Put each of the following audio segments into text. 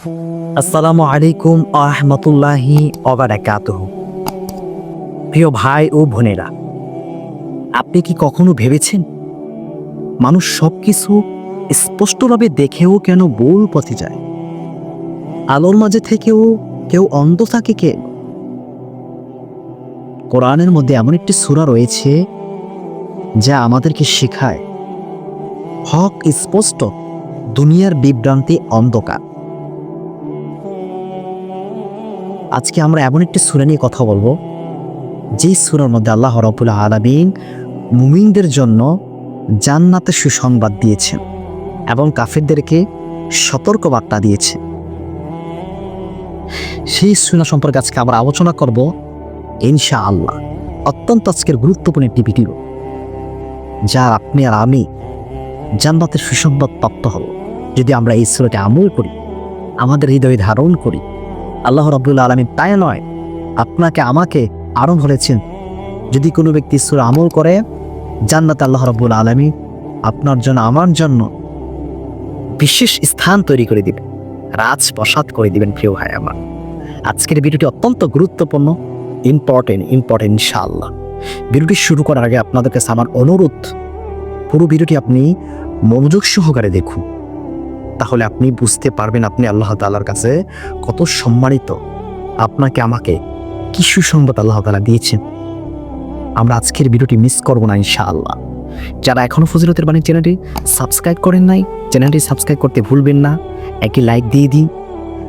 আসসালামু আলাইকুম আহমতুল্লাহি ওবারাকাতুহু। প্রিয় ভাই ও বোনেরা, আপনি কি কখনো ভেবেছেন মানুষ সবকিছু স্পষ্টভাবে দেখেও কেন ভুল পথে যায়? আলোর মাঝে থেকেও কেউ অন্ধ থাকে কে? কোরআনের মধ্যে এমন একটি সূরা রয়েছে যা আমাদেরকে শেখায় হক স্পষ্ট, দুনিয়ার বিভ্রান্তি অন্ধকার। আজকে আমরা এমন একটি সূরা নিয়ে কথা বলবো যেই সূরার মধ্যে আল্লাহ রাব্বুল আলামিন মুমিনদের জন্য জান্নাতের সুসংবাদ দিয়েছেন এবং কাফিরদেরকে সতর্ক বার্তা দিয়েছে। সেই সূরা সম্পর্কে আজকে আমরা আলোচনা করব ইনশাআল্লাহ। অত্যন্ত আজকের গুরুত্বপূর্ণ একটি ভিডিও, যা আপনি আর আমি জান্নাতের সুসংবাদ প্রাপ্ত হব যদি আমরা এই সূরাটি আমল করি, আমাদের হৃদয়ে ধারণ করি। আল্লাহ রাব্বুল আলামিন তাই নয়, আপনাকে আমাকে আরো বলেছেন, যদি কোনো ব্যক্তি সূরা আমল করে জান্নাতে আল্লাহ রাব্বুল আলামিন আপনার জন্য আমার জন্য বিশেষ স্থান তৈরি করে দিবেন, রাজপ্রাসাদ করে দিবেন। প্রিয় ভাই আমার, আজকের ভিডিওটি অত্যন্ত গুরুত্বপূর্ণ, ইম্পর্টেন্ট ইনশাআল্লাহ। ভিডিওটি শুরু করার আগে আপনাদের কাছে আমার অনুরোধ, পুরো ভিডিওটি আপনি মনোযোগ সহকারে দেখুন, তাহলে আপনি বুঝতে পারবেন আপনি আল্লাহ তাআলার কাছে কত সম্মানিত। আপনাকে আমাকে কি সুসংবাদ আল্লাহ তাআলা দিয়েছেন। আমরা আজকের ভিডিওটি মিস করব না ইনশাআল্লাহ। যারা এখনো ফজিলতের বাণী চ্যানেলটি সাবস্ক্রাইব করেন নাই, চ্যানেলটি সাবস্ক্রাইব করতে ভুলবেন না। একটি লাইক দিয়ে দিন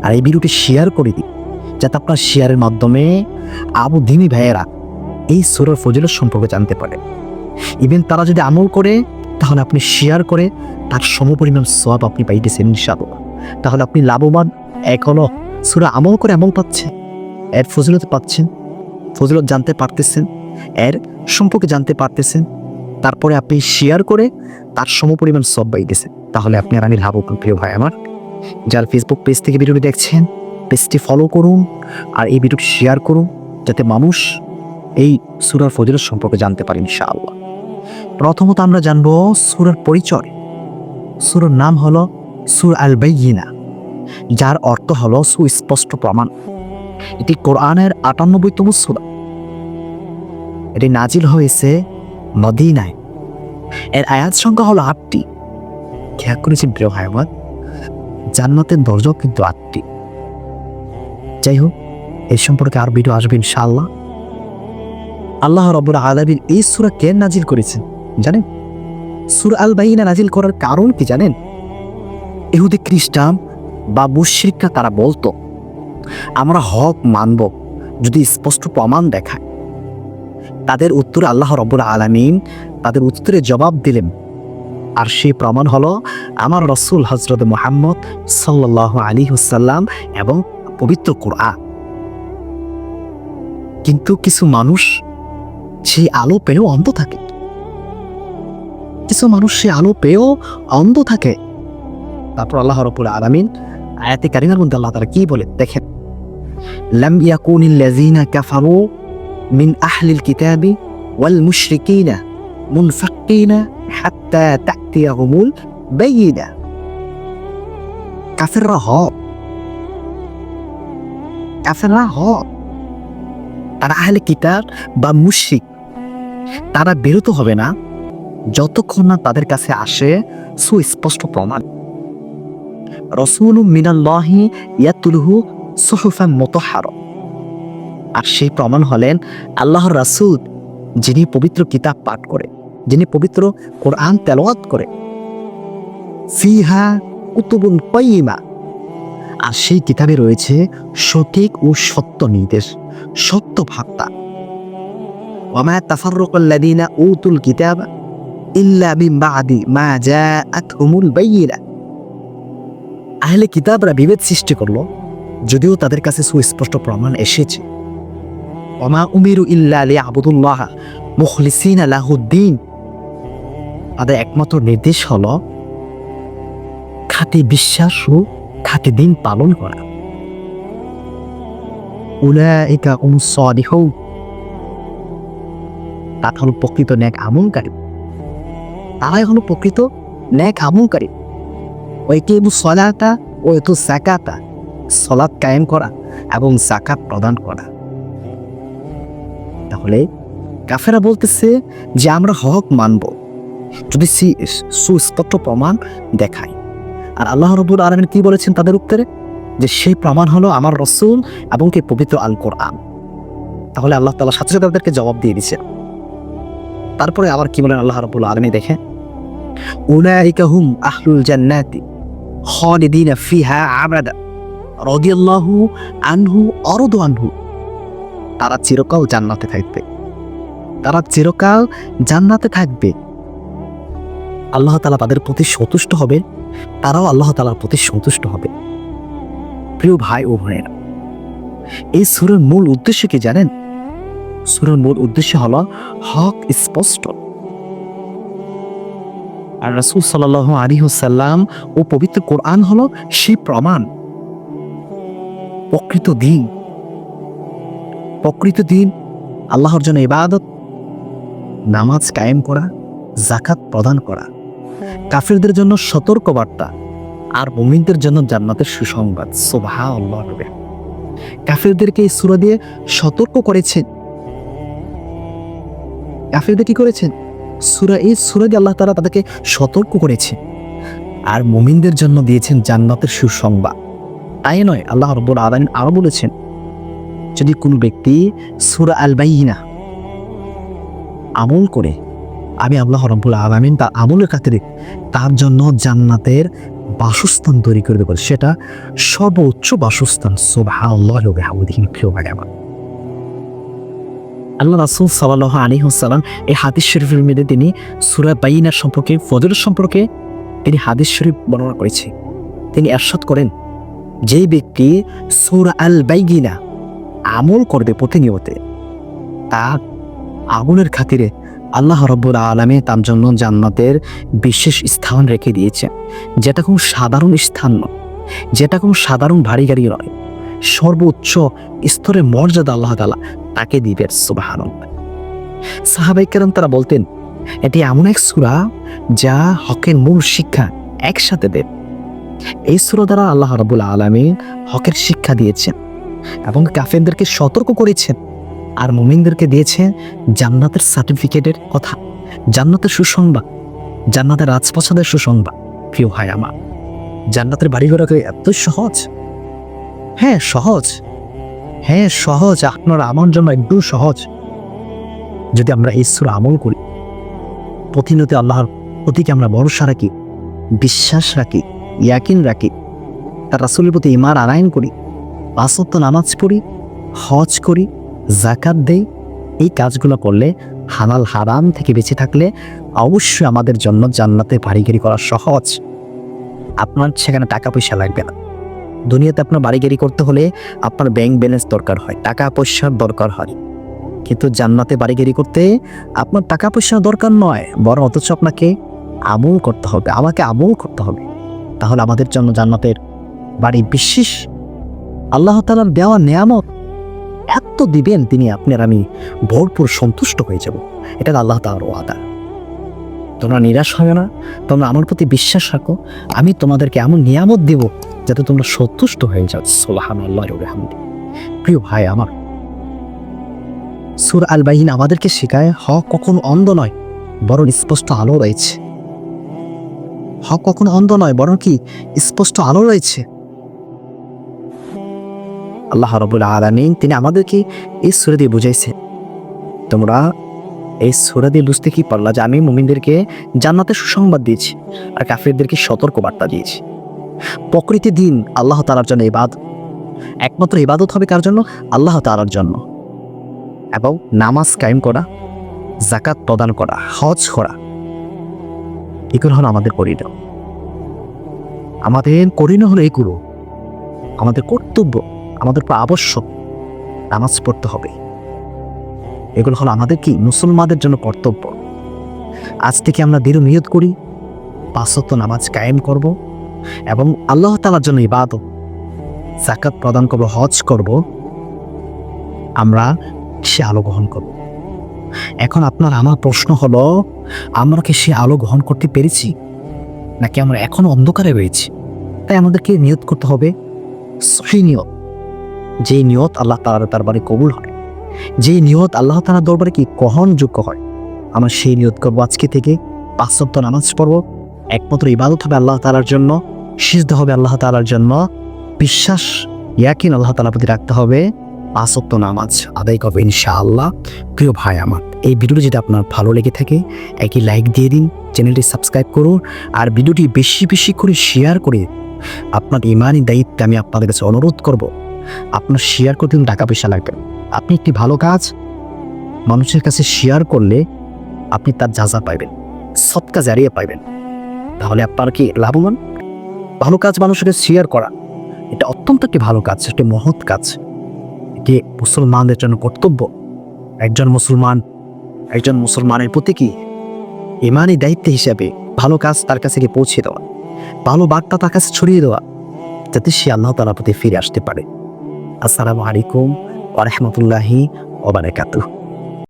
আর এই ভিডিওটি শেয়ার করে দিন, যাতে আপনার শেয়ারের মাধ্যমে আবু দিনী ভাইয়েরা এই সূরার ফজিলত সম্পর্কে জানতে পারে। ইভেন তারা যদি আমল করে, তাহলে আপনি শেয়ার করে তার সমপরিমাণ সওয়াব আপনি পাইতেছেন ইনশাআল্লাহ। তাহলে আপনি লাভবান। এক হলো সূরা আমল করে আমল পাচ্ছেন, এর ফজিলত পাচ্ছেন, ফজিলত জানতে পারতেছেন, এর সম্পর্কে জানতে পারতেছেন, তারপরে আপনি শেয়ার করে তার সমপরিমাণ সওয়াব পাইতেছেন। তাহলে আপনি আর আমি লাভবান। প্রিয় ভাই আমার, যারা ফেসবুক পেজ থেকে ভিডিওটি দেখছেন, পেজটি ফলো করুন আর এই ভিডিওটি শেয়ার করুন, যাতে মানুষ এই সূরার ফজিলত সম্পর্কে জানতে পারে ইনশাআল্লাহ। প্রথমত আমরা জানবো সূরার পরিচয়। সূরার নাম হলো সূরা আল বাইয়িনা, যার অর্থ হলো সুস্পষ্ট প্রমাণ। এটি কোরআনের ৯৮তম সূরা। এটি নাজিল হয়েছে মদিনায়। এর আয়াত সংখ্যা হলো ৮টি। খেয়াল করেছেন প্রিয় ভাই আমার, জান্নাতের দরজাও কিন্তু ৮টি। যাই হোক, এই সম্পর্কে আর ভিডিও আসবে ইনশাআল্লাহ। আল্লাহ রাব্বুল আলামিন এই সূরা কেন নাজিল করেছেন জানেন? সূরা আল বাইয়িনা নাজিল করার কারণ কি জানেন? ইহুদি খ্রিস্টান বা মুশরিকরা তারা বলতো, আমরা হক মানব যদি স্পষ্ট প্রমাণ দেখায়। তাদের উত্তরে আল্লাহ রাব্বুল আলামিন তাদের উত্তরে জবাব দিলেন, আর সেই প্রমাণ হলো আমার রাসূল হযরত মুহাম্মদ সাল্লাল্লাহু আলাইহি ওয়াসাল্লাম এবং পবিত্র কোরআন। কিন্তু কিছু মানুষ সেই আলো পেয়েও অন্ধ থাকে। কিছু মানুষ সেই আলো পেয়েও অন্ধ থাকে। তারপর আল্লাহ রাব্বুল আলামিন আয়াতে কারিমার মধ্যে আল্লাহ তাআলা কি বলে দেখেন, লাম ইয়াকুনিল লাযিনা কাফারু মিন আহলিল কিতাবি ওয়াল মুশরিকিনা মুনফাক্কিনা হাত্তা তা'তিয়াহুমুল বাইয়িনা। কাফেররা তারা আহলে কিতাব বা মুশরিক, তারা বিরত হবে না যতক্ষণ না তাদের কাছে আসে সুস্পষ্ট প্রমাণ। রাসূলুম মিনাল্লাহি ইয়াতলুহু সুহুফান মুতাহহারা। আর সেই প্রমাণ হলেন আল্লাহর রাসূল, যিনি পবিত্র কিতাব পাঠ করে, যিনি পবিত্র কোরআন তেলাওয়াত করে। ফিহা কুতুবুন কাইয়িমা। আর সেই কিতাবে রয়েছে সঠিক ও সত্য নির্দেশ, সত্য বার্তা। ওয়ামা তাফাররাকাল্লাযীনা উতুল কিতাব ইল্লা মিন বা'দি মা জাআতহুমুল বাইয়িনা। আহলে কিতাবরা বিভেদ সৃষ্টি করলো যদিও তাদের কাছে সুস্পষ্ট প্রমাণ এসেছে। ওয়ামা উমিরু ইল্লা লিয়াবুদুল্লাহ মুখলিসিনা লাহুদ্দিন। তাদের একমাত্র নির্দেশ হলো খাঁটি বিশ্বাস ও খাঁটি দিন পালন করা। উলাইকা হুমুস সালিহুন। তারা হলো প্রকৃত নেক আমলকারী। তারাই হলো প্রকৃত নেক আমলকারী। ওয়াইকিমুস সালাতা ওয়া ইউতুজ যাকাতা সালাত কায়েম করা এবং যাকাত প্রদান করা। তাহলে কাফেরা বলতেছে যে আমরা হক মানব যদি সুস্পষ্ট প্রমাণ দেখায়। আর আল্লাহ রাব্বুল আলামিন কি বলেছেন তাদের উত্তরে? যে সেই প্রমাণ হলো আমার রাসূল এবং কি পবিত্র আল কোরআন। তাহলে আল্লাহ তাআলা সাথে সাথে তাদেরকে জবাব দিয়ে দিয়েছেন। তারপরে আবার কি বলেন আল্লাহ রাব্বুল আলামিন? দেখে উলাইকা হুম আহলুল জান্নাতি খালিদিনা ফিহা আবাদা রাদিয়াল্লাহু আনহু অরদু আনহু। তারা চিরকাল জান্নাতে থাকবে, তারা চিরকাল জান্নাতে থাকবে। আল্লাহ তাআলা তাদের প্রতি সন্তুষ্ট হবে, তারাও আল্লাহ তাআলার প্রতি সন্তুষ্ট হবে। প্রিয় ভাই ও বোনেরা, এই সূরার মূল উদ্দেশ্য কি জানেন? সূরার মূল উদ্দেশ্য হলো হক স্পষ্ট। আর রাসূল সাল্লাল্লাহু আলাইহি ওয়াসাল্লাম ও পবিত্র কোরআন হলো সেই প্রমাণ। প্রকৃত দিন আল্লাহর জন্য ইবাদত, নামাজ কায়েম করা, যাকাত প্রদান করা, কাফিরদের জন্য সতর্কবার্তা, আর মুমিনদের জন্য জান্নাতের সুসংবাদ। সুবহানাল্লাহ। কাফিরদেরকে এই সূরা দিয়ে সতর্ক করেছেন। কাফিরদের কি করেছেন? এই সূরা দিয়ে আল্লাহ তাআলা তাদেরকে সতর্ক করেছেন, আর মুমিনদের জন্য দিয়েছেন জান্নাতের সুসংবাদ। তাই নয়, আল্লাহ রাব্বুল আলামিন আরো বলেছেন, যদি কোনো ব্যক্তি সূরা আল বাইয়িনা আমল করে, আমি আল্লাহ রাব্বুল আলামিন তার আমলের খাতিরে তার জন্য জান্নাতের বাসস্থান তৈরি করে দেব, সেটা সর্বোচ্চ বাসস্থান। সুবহানাল্লাহি ওয়া বিহামদিহি। আল্লাহ রাসূল সাল্লাল্লাহু আলাইহি ওয়াসাল্লাম এই হাদিস শরীফের মধ্যে তিনি সূরা বাইয়িনার সম্পর্কে, ফজিলত সম্পর্কে তিনি হাদিস শরীফ বর্ণনা করেছেন। তিনি ইরশাদ করেন, যেই ব্যক্তি সূরা আল বাইয়িনা আমল করবে প্রতিনিয়ত, তার আমলের খাতিরে আল্লাহ রাব্বুল আলামিন তার জন্য জান্নাতের বিশেষ স্থান রেখে দিয়েছেন, যেটা কোনো সাধারণ স্থান নয়, যেটা কোনো সাধারণ বাড়ি গাড়ি নয়, সর্বোচ্চ স্তরের মর্যাদা আল্লাহ তাআলা তাকে দিবেন। সুবহানাল্লাহ। সাহাবায়ে কেরাম তারা বলতেন, এটি এমন এক সূরা যা হকের মূল শিক্ষা একসাথে দেন। এই সূরা দ্বারা আল্লাহ রাব্বুল আলামিন হকের শিক্ষা দিয়েছেন এবং কাফেরদেরকে সতর্ক করেছেন, আর মুমিনদেরকে দিয়েছেন জান্নাতের সার্টিফিকেটের কথা, জান্নাতের সুসংবাদ, জান্নাতের রাজপ্রাসাদের সুসংবাদ। প্রিয় ভাই আমার, জান্নাতের বাড়িঘর এত সহজ? হ্যাঁ সহজ, আপনার আমার জন্য একদম সহজ। যদি আমরা এই সূরা আমল করি, প্রতিনিয়ত আল্লাহর প্রতিকে আমরা ভরসা রাখি, বিশ্বাস রাখি, ইয়াকিন রাখি, তার রাসূলের প্রতি ঈমান আনয়ন করি, 5 ওয়াক্ত নামাজ পড়ি, হজ করি, যাকাত দেই, এই কাজগুলো করলে, হালাল হারাম থেকে বেঁচে থাকলে অবশ্যই আমাদের জন্য জান্নাতে বাড়িগাড়ি করা সহজ। আপনার সেখানে টাকা পয়সা লাগবে না। দুনিয়াতে আপনার বাড়িগাড়ি করতে হলে আপনার ব্যাংক ব্যালেন্স দরকার হয়, টাকা পয়সার দরকার হয়, কিন্তু জান্নাতে বাড়িগাড়ি করতে আপনার টাকা পয়সার দরকার নয়, বরং অথচ আপনাকে আমল করতে হবে, আমাকে আমল করতে হবে। তাহলে আমাদের জন্য জান্নাতের বাড়ি বিশেষ আল্লাহ তাআলার দেওয়া নেয়ামত এত দিবেন, তিনি আপনার আমি ভরপুর সন্তুষ্ট হয়ে যাব। এটা আল্লাহ তাআলার ওয়াদা। তোমরা নিরাশ হয় না, তোমরা আমার প্রতি বিশ্বাস রাখো, আমি তোমাদেরকে এমন নিয়ামত দেব যাতে তোমরা সন্তুষ্ট হয়ে যাও। সুবহানাল্লাহি ওয়া বিহামদিহি। প্রিয় ভাই আমার, সূরা আল বাইয়িনা আমাদেরকে শেখায় হক কখনো অন্ধ নয়, বরং স্পষ্ট আলো রয়েছে। হক কখনো অন্ধ নয়, বরং কি স্পষ্ট আলো রয়েছে। আল্লাহ রাব্বুল আলামিন তিনি আমাদেরকে এই সূরা দিয়ে বুঝাইছে। তোমরা এই সূরা দিয়ে বুঝতে কি পারলা যে আমি মুমিনদেরকে জান্নাতের সুসংবাদ দিয়েছি আর কাফিরদেরকে সতর্ক বার্তা দিয়েছি। প্রকৃতি দিন আল্লাহ তাআলার জন্য ইবাদত, একমাত্র ইবাদত হবে কার জন্য? আল্লাহ তাআলার জন্য। এবং নামাজ কায়েম করা, যাকাত প্রদান করা, হজ করা, এগুলো হলো আমাদের করিডোর। আমাদের করিডোর হলো এগুলো, আমাদের কর্তব্য, আমাদের আবশ্যক। নামাজ পড়তে হবে, এগুলো হলো আমাদের কি মুসলমানদের জন্য কর্তব্য। আজ থেকে আমরা দৃঢ় নিয়ত করি 5 ওয়াক্ত নামাজ কায়েম করব এবং আল্লাহ তাআলার জন্য ইবাদত, যাকাত প্রদান করব, হজ করব, আমরা সে আলো গ্রহণ করব। এখন আপনার আমার প্রশ্ন হলো, আমরা কি সে আলো গ্রহণ করতে পেরেছি নাকি আমরা এখনো অন্ধকারে রয়েছি? তাই আমাদেরকে নিয়ত করতে হবে সহি নিয়ত, যেই নিয়ত আল্লাহ তাআলার দরবারে কবুল হয়, যেই নিয়ত আল্লাহ তাআলার দরবারে কি গ্রহণযোগ্য হয়, আমরা সেই নিয়ত করবো আজকে থেকে। 5 ওয়াক্ত নামাজ পড়বো, একমাত্র ইবাদত হবে আল্লাহ তাআলার জন্য, সিজদা হবে আল্লাহ তাআলার জন্য, বিশ্বাস ইয়াকিন আল্লাহ তাআলার প্রতি রাখতে হবে, 5 ওয়াক্ত নামাজ আদায় করবে ইনশাআল্লাহ। প্রিয় ভাই আমার, এই ভিডিওটি যদি আপনার ভালো লেগে থাকে একই লাইক দিয়ে দিন, চ্যানেলটি সাবস্ক্রাইব করুন, আর ভিডিওটি বেশি বেশি করে শেয়ার করে আপনার ইমানি দায়িত্বে আমি আপনাদের কাছে অনুরোধ করব, আপনার শেয়ার করতে কিন্তু টাকা পয়সা লাগবে। আপনি একটি ভালো কাজ মানুষের কাছে শেয়ার করলে আপনি তার যাজা পাইবেন, সদকা জারিয়া পাইবেন। তাহলে আপনার কি লাভবান? ভালো কাজ মানুষের কাছে শেয়ার করা এটা অত্যন্ত একটি ভালো কাজ, একটি মহৎ কাজ। এটি মুসলমানদের জন্য কর্তব্য। একজন মুসলমানের প্রতি কি ইমানি দায়িত্ব হিসাবে ভালো কাজ তার কাছে গিয়ে পৌঁছে দেওয়া, ভালো বার্তা তার কাছে ছড়িয়ে দেওয়া, যাতে সে আল্লাহ তাআলার প্রতি ফিরে আসতে পারে। আসসালামু আলাইকুম ওয়া রাহমাতুল্লাহি ওয়া বারাকাতুহু।